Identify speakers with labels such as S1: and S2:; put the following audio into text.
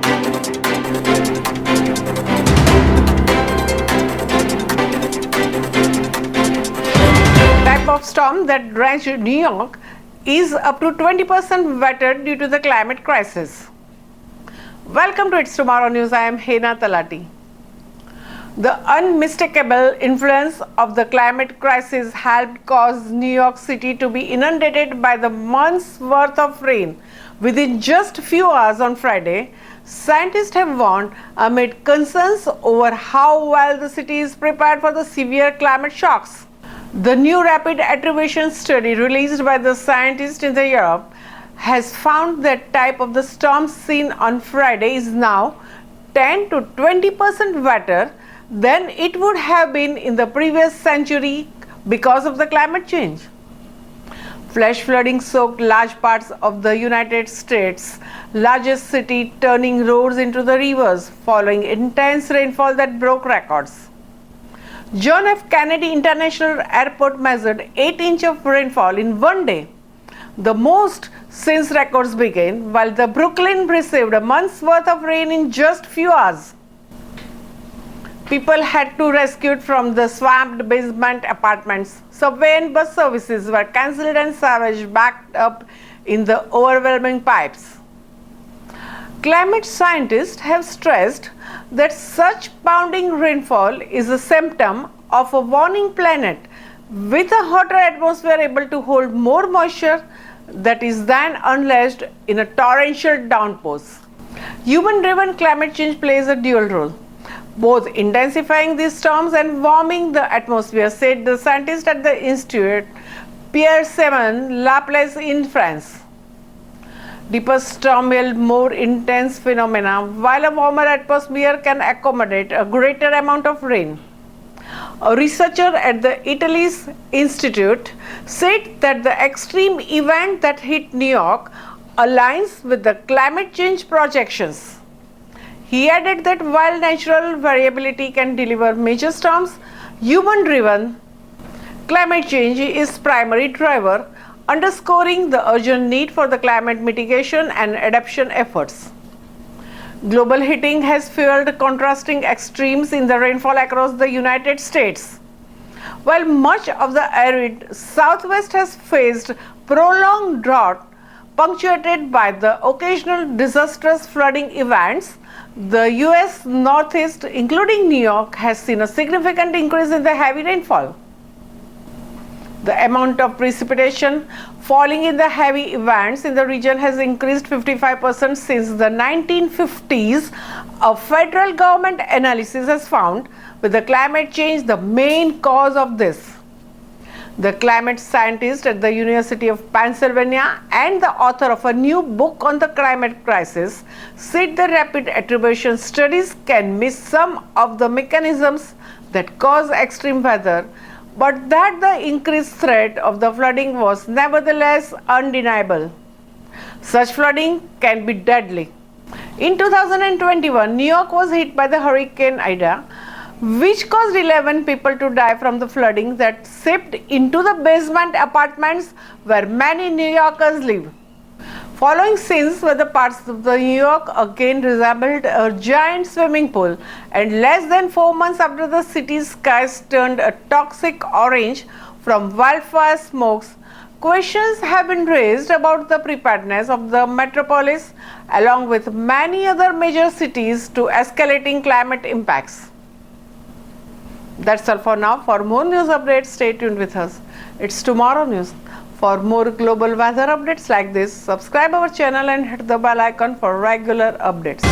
S1: Type of storm that drenched New York is up to 20% wetter due to the climate crisis. Welcome to It's Tomorrow News. I am Hena Talati. The unmistakable influence of the climate crisis helped cause New York City to be inundated by the month's worth of rain within just few hours on Friday. Scientists have warned amid concerns over how well the city is prepared for the severe climate shocks. The new rapid attribution study released by the scientists in Europe has found that type of the storm seen on Friday is now 10 to 20% wetter than it would have been in the previous century because of the climate change. Flash flooding soaked large parts of the United States' largest city, turning roads into the rivers following intense rainfall that broke records. John F. Kennedy International Airport measured 8 inches of rainfall in one day, the most since records began, while the Brooklyn received a month's worth of rain in just few hours. People had to rescued from the swamped basement apartments. Subway and bus services were cancelled and sewage backed up in the overwhelming pipes. Climate scientists have stressed that such pounding rainfall is a symptom of a warming planet with a hotter atmosphere able to hold more moisture that is then unleashed in a torrential downpours. Human-driven climate change plays a dual role, both intensifying these storms and warming the atmosphere, said the scientist at the Institute Pierre-Simon Laplace in France. Deeper storm yield more intense phenomena, while a warmer atmosphere can accommodate a greater amount of rain. A researcher at the Italy's Institute said that the extreme event that hit New York aligns with the climate change projections. He added that while natural variability can deliver major storms, human-driven climate change is primary driver, underscoring the urgent need for the climate mitigation and adaptation efforts. Global heating has fueled contrasting extremes in the rainfall across the United States. While much of the arid Southwest has faced prolonged drought punctuated by the occasional disastrous flooding events, the U.S. Northeast, including New York, has seen a significant increase in the heavy rainfall. The amount of precipitation falling in the heavy events in the region has increased 55% since the 1950s. A federal government analysis has found with the climate change the main cause of this. The climate scientist at the University of Pennsylvania and the author of a new book on the climate crisis said the rapid attribution studies can miss some of the mechanisms that cause extreme weather, but that the increased threat of the flooding was nevertheless undeniable. Such flooding can be deadly. In 2021, New York was hit by the Hurricane Ida, which caused 11 people to die from the flooding that seeped into the basement apartments where many New Yorkers live. Following scenes where the parts of the New York again resembled a giant swimming pool, and less than 4 months after the city's skies turned a toxic orange from wildfire smokes, questions have been raised about the preparedness of the metropolis along with many other major cities to escalating climate impacts. That's all for now. For more news updates, stay tuned with us. It's Tomorrow News. For more global weather updates like this, subscribe our channel and hit the bell icon for regular updates.